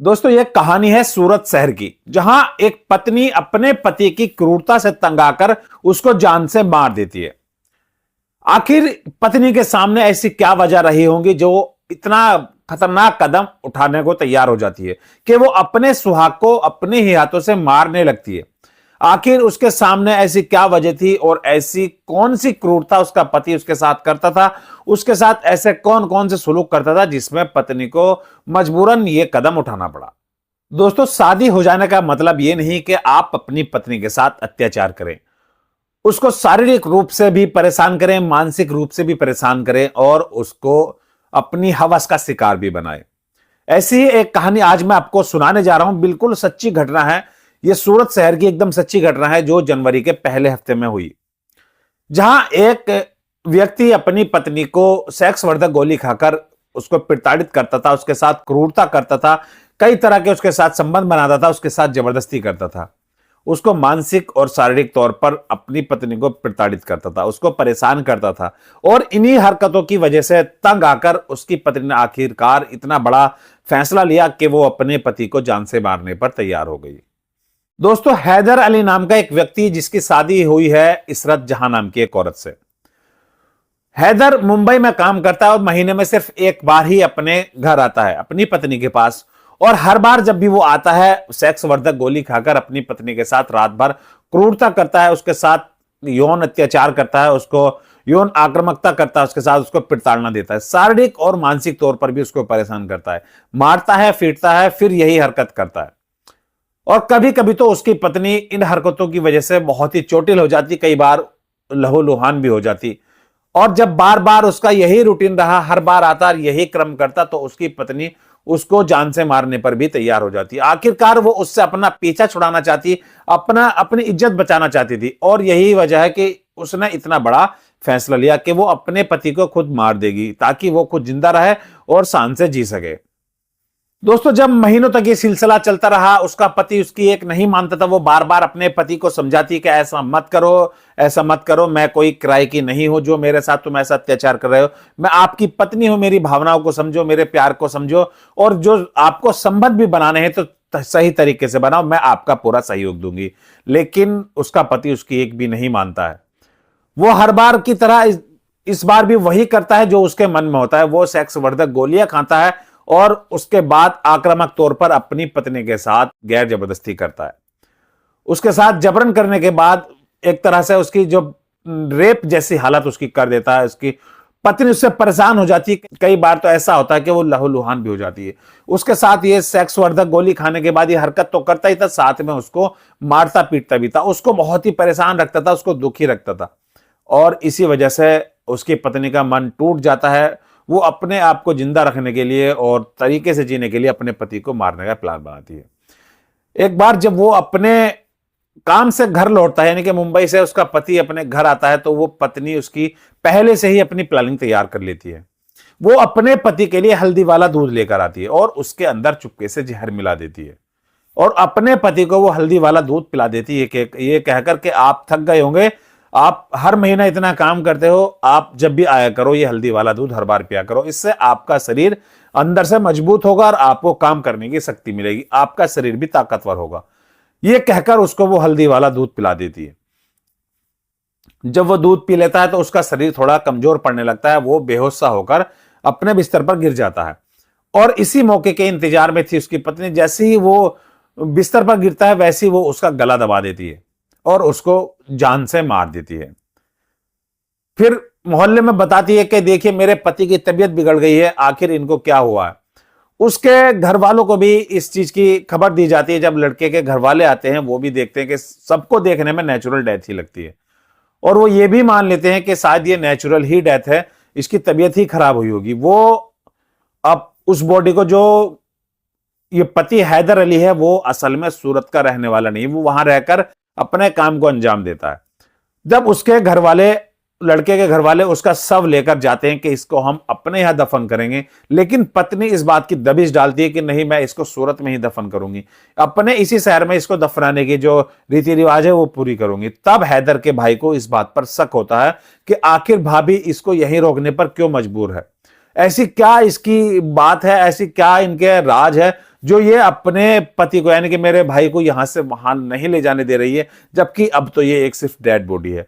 दोस्तों ये कहानी है सूरत शहर की, जहां एक पत्नी अपने पति की क्रूरता से तंग आकर उसको जान से मार देती है। आखिर पत्नी के सामने ऐसी क्या वजह रही होंगी जो इतना खतरनाक कदम उठाने को तैयार हो जाती है कि वो अपने सुहाग को अपने ही हाथों से मारने लगती है। आखिर उसके सामने ऐसी क्या वजह थी और ऐसी कौन सी क्रूरता उसका पति उसके साथ करता था, उसके साथ ऐसे कौन कौन से सुलूक करता था जिसमें पत्नी को मजबूरन ये कदम उठाना पड़ा। दोस्तों शादी हो जाने का मतलब ये नहीं कि आप अपनी पत्नी के साथ अत्याचार करें, उसको शारीरिक रूप से भी परेशान करें, मानसिक रूप से भी परेशान करें और उसको अपनी हवस का शिकार भी बनाए। ऐसी ही एक कहानी आज मैं आपको सुनाने जा रहा हूं। बिल्कुल सच्ची घटना है। यह सूरत शहर की एकदम सच्ची घटना है जो जनवरी के पहले हफ्ते में हुई, जहां एक व्यक्ति अपनी पत्नी को सेक्स वर्धक गोली खाकर उसको प्रताड़ित करता था, उसके साथ क्रूरता करता था, कई तरह के उसके साथ संबंध बनाता था, उसके साथ जबरदस्ती करता था, उसको मानसिक और शारीरिक तौर पर अपनी पत्नी को प्रताड़ित करता था, उसको परेशान करता था। और इन्हीं हरकतों की वजह से तंग आकर उसकी पत्नी ने आखिरकार इतना बड़ा फैसला लिया कि वो अपने पति को जान से मारने पर तैयार हो गई। दोस्तों हैदर अली नाम का एक व्यक्ति जिसकी शादी हुई है इशरत जहां नाम की एक औरत से। हैदर मुंबई में काम करता है और महीने में सिर्फ एक बार ही अपने घर आता है अपनी पत्नी के पास। और हर बार जब भी वो आता है सेक्स वर्धक गोली खाकर अपनी पत्नी के साथ रात भर क्रूरता करता है, उसके साथ यौन अत्याचार करता है, उसको यौन आक्रामकता करता है, उसके साथ उसको प्रताड़ना देता है, शारीरिक और मानसिक तौर पर भी उसको परेशान करता है, मारता है, पीटता है, फिर यही हरकत करता है। और कभी कभी तो उसकी पत्नी इन हरकतों की वजह से बहुत ही चोटिल हो जाती, कई बार लहूलुहान भी हो जाती। और जब बार बार उसका यही रूटीन रहा, हर बार आता और यही क्रम करता, तो उसकी पत्नी उसको जान से मारने पर भी तैयार हो जाती। आखिरकार वो उससे अपना पीछा छुड़ाना चाहती, अपनी इज्जत बचाना चाहती थी। और यही वजह है कि उसने इतना बड़ा फैसला लिया कि वो अपने पति को खुद मार देगी ताकि वो खुद जिंदा रहे और शान से जी सके। दोस्तों जब महीनों तक ये सिलसिला चलता रहा, उसका पति उसकी एक नहीं मानता था। वो बार बार अपने पति को समझाती कि ऐसा मत करो, ऐसा मत करो, मैं कोई किराए की नहीं हूं जो मेरे साथ तुम ऐसा अत्याचार कर रहे हो, मैं आपकी पत्नी हूं, मेरी भावनाओं को समझो, मेरे प्यार को समझो, और जो आपको संबंध भी बनाने हैं तो सही तरीके से बनाओ, मैं आपका पूरा सहयोग दूंगी। लेकिन उसका पति उसकी एक भी नहीं मानता है। वो हर बार की तरह इस बार भी वही करता है जो उसके मन में होता है। वो सेक्स वर्धक गोलियां खाता है और उसके बाद आक्रामक तौर पर अपनी पत्नी के साथ गैर जबरदस्ती करता है। उसके साथ जबरन करने के बाद एक तरह से उसकी जो रेप जैसी हालत उसकी कर देता है। उसकी पत्नी उससे परेशान हो जाती है। कई बार तो ऐसा होता है कि वो लहूलुहान भी हो जाती है। उसके साथ ये सेक्स वर्धक गोली खाने के बाद ये हरकत तो करता ही था, साथ में उसको मारता पीटता भी था। उसको बहुत ही परेशान रखता था, उसको दुखी रखता था। और इसी वजह से उसकी पत्नी का मन टूट जाता है। वो अपने आप को जिंदा रखने के लिए और तरीके से जीने के लिए अपने पति को मारने का प्लान बनाती है। एक बार जब वो अपने काम से घर लौटता है, यानी कि मुंबई से उसका पति अपने घर आता है, तो वो पत्नी उसकी पहले से ही अपनी प्लानिंग तैयार कर लेती है। वो अपने पति के लिए हल्दी वाला दूध लेकर आती है और उसके अंदर चुपके से जहर मिला देती है और अपने पति को वो हल्दी वाला दूध पिला देती है कि ये कहकर के आप थक गए होंगे, आप हर महीना इतना काम करते हो, आप जब भी आया करो ये हल्दी वाला दूध हर बार पिया करो, इससे आपका शरीर अंदर से मजबूत होगा और आपको काम करने की शक्ति मिलेगी, आपका शरीर भी ताकतवर होगा। ये कहकर उसको वो हल्दी वाला दूध पिला देती है। जब वो दूध पी लेता है तो उसका शरीर थोड़ा कमजोर पड़ने लगता है। वो बेहोश सा होकर अपने बिस्तर पर गिर जाता है और इसी मौके के इंतजार में थी उसकी पत्नी। जैसे ही वो बिस्तर पर गिरता है वैसे ही वो उसका गला दबा देती है और उसको जान से मार देती है। फिर मोहल्ले में बताती है कि देखिए मेरे पति की तबीयत बिगड़ गई है, आखिर इनको क्या हुआ है। उसके घर वालों को भी इस चीज की खबर दी जाती है। जब लड़के के घर वाले आते हैं वो भी देखते हैं कि सबको देखने में नेचुरल डेथ ही लगती है और वो ये भी मान लेते हैं कि शायद ये नेचुरल ही डेथ है, इसकी तबीयत ही खराब हुई होगी। वो अब उस बॉडी को, जो ये पति हैदर अली है, वो असल में सूरत का रहने वाला नहीं, वो वहां रहकर अपने काम को अंजाम देता है। जब उसके घर वाले, लड़के के घर वाले उसका शव लेकर जाते हैं कि इसको हम अपने यहां दफन करेंगे, लेकिन पत्नी इस बात की दबिश डालती है कि नहीं, मैं इसको सूरत में ही दफन करूंगी, अपने इसी शहर में इसको दफनाने की जो रीति रिवाज है वो पूरी करूंगी। तब हैदर के भाई को इस बात पर शक होता है कि आखिर भाभी इसको यहीं रोकने पर क्यों मजबूर है, ऐसी क्या इसकी बात है, ऐसी क्या इनके राज है जो ये अपने पति को यानी कि मेरे भाई को यहां से वहां नहीं ले जाने दे रही है, जबकि अब तो ये एक सिर्फ डेड बॉडी है।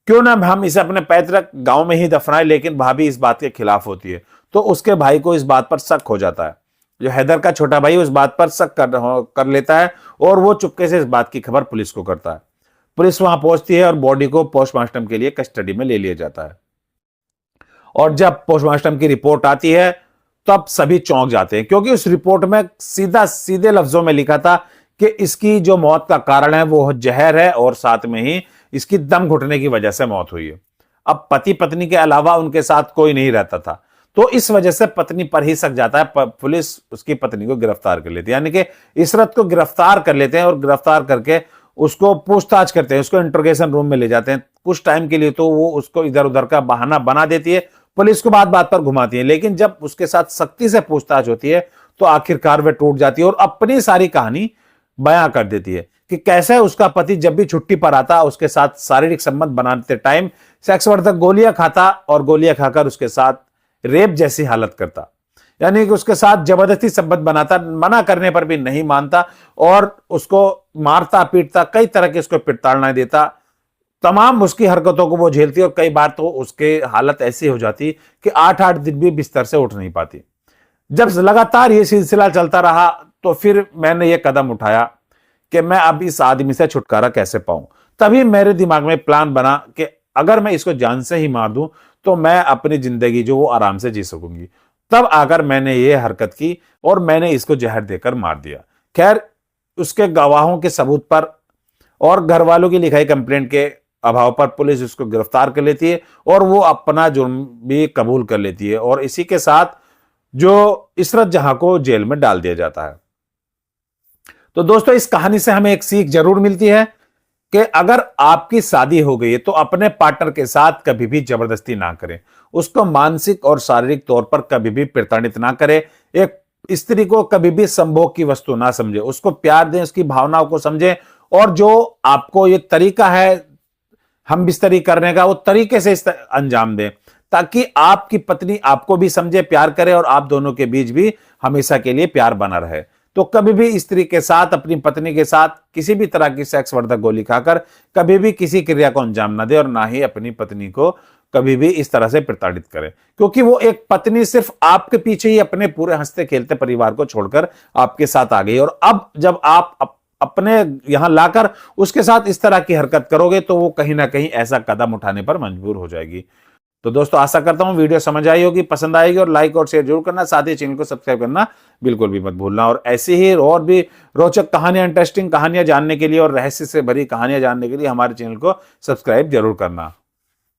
क्यों ना हम इसे अपने पैतृक गांव में ही दफनाएं, लेकिन भाभी इस बात के खिलाफ होती है। तो उसके भाई को इस बात पर शक हो जाता है। जो हैदर का छोटा भाई उस बात पर शक कर लेता है और वो चुपके से इस बात की खबर पुलिस को करता है। पुलिस वहां पहुंचती है और बॉडी को पोस्टमार्टम के लिए कस्टडी में ले लिया जाता है। और जब पोस्टमार्टम की रिपोर्ट आती है तब सभी चौंक जाते हैं, क्योंकि उस रिपोर्ट में सीधे लफ्जों में लिखा था कि इसकी जो मौत का कारण है वो जहर है और साथ में ही इसकी दम घुटने की वजह से मौत हुई है। अब पति पत्नी के अलावा उनके साथ कोई नहीं रहता था, तो इस वजह से पत्नी पर ही शक जाता है। पुलिस उसकी पत्नी को गिरफ्तार कर लेती है, यानी कि इशरत को गिरफ्तार कर लेते हैं और गिरफ्तार करके उसको पूछताछ करते हैं, उसको इंट्रोगेशन रूम में ले जाते हैं। कुछ टाइम के लिए तो वो उसको इधर उधर का बहाना बना देती है, पुलिस को बात बात पर घुमाती है, लेकिन जब उसके साथ सख्ती से पूछताछ होती है तो आखिरकार वह टूट जाती है और अपनी सारी कहानी बयां कर देती है कि कैसे उसका पति जब भी छुट्टी पर आता उसके साथ शारीरिक संबंध बनाते टाइम सेक्स वर्धक गोलियां खाता और गोलियां खाकर उसके साथ रेप जैसी हालत करता, यानी कि उसके साथ जबरदस्ती संबंध बनाता, मना करने पर भी नहीं मानता और उसको मारता पीटता, कई तरह की उसको प्रताड़नाएं देता। तमाम उसकी हरकतों को वो झेलती और कई बार तो उसके हालत ऐसी हो जाती कि 8-8 दिन भी बिस्तर से उठ नहीं पाती। जब लगातार ये सिलसिला चलता रहा तो फिर मैंने ये कदम उठाया कि मैं अब इस आदमी से छुटकारा कैसे पाऊं। तभी मेरे दिमाग में प्लान बना कि अगर मैं इसको जान से ही मार दूं तो मैं अपनी जिंदगी जो वो आराम से जी सकूंगी। तब आकर मैंने ये हरकत की और मैंने इसको जहर देकर मार दिया। खैर, उसके गवाहों के सबूत पर और घर वालों की लिखाई कंप्लेंट के अभाव पर पुलिस उसको गिरफ्तार कर लेती है और वो अपना जुर्म भी कबूल कर लेती है और इसी के साथ जो इशरत जहां को जेल में डाल दिया जाता है। तो दोस्तों, इस कहानी से हमें एक सीख जरूर मिलती है कि अगर आपकी शादी हो गई है तो अपने पार्टनर के साथ कभी भी जबरदस्ती ना करें, उसको मानसिक और शारीरिक तौर पर कभी भी प्रताड़ित ना करें। एक स्त्री को कभी भी संभोग की वस्तु ना समझे, उसको प्यार दें, उसकी भावनाओं को समझें और जो आपको ये तरीका है हम बिस्तरी करने का वो तरीके से अंजाम दें, ताकि आपकी पत्नी आपको भी समझे, प्यार करे और आप दोनों के बीच भी हमेशा के लिए प्यार बना रहे। तो कभी भी स्त्री के साथ, अपनी पत्नी के साथ किसी भी तरह की सेक्स वर्धक गोली खाकर कभी भी किसी क्रिया को अंजाम ना दे और ना ही अपनी पत्नी को कभी भी इस तरह से प्रताड़ित करे, क्योंकि वो एक पत्नी सिर्फ आपके पीछे ही अपने पूरे हंसते खेलते परिवार को छोड़कर आपके साथ आ गई और अब जब आप अपने यहां लाकर उसके साथ इस तरह की हरकत करोगे तो वो कहीं ना कहीं ऐसा कदम उठाने पर मजबूर हो जाएगी। तो दोस्तों, आशा करता हूं वीडियो समझ आई होगी, पसंद आएगी और लाइक और शेयर जरूर करना, साथ ही चैनल को सब्सक्राइब करना बिल्कुल भी मत भूलना। और ऐसी ही और भी रोचक कहानियां, इंटरेस्टिंग कहानियां जानने के लिए और रहस्य से भरी कहानियां जानने के लिए हमारे चैनल को सब्सक्राइब जरूर करना।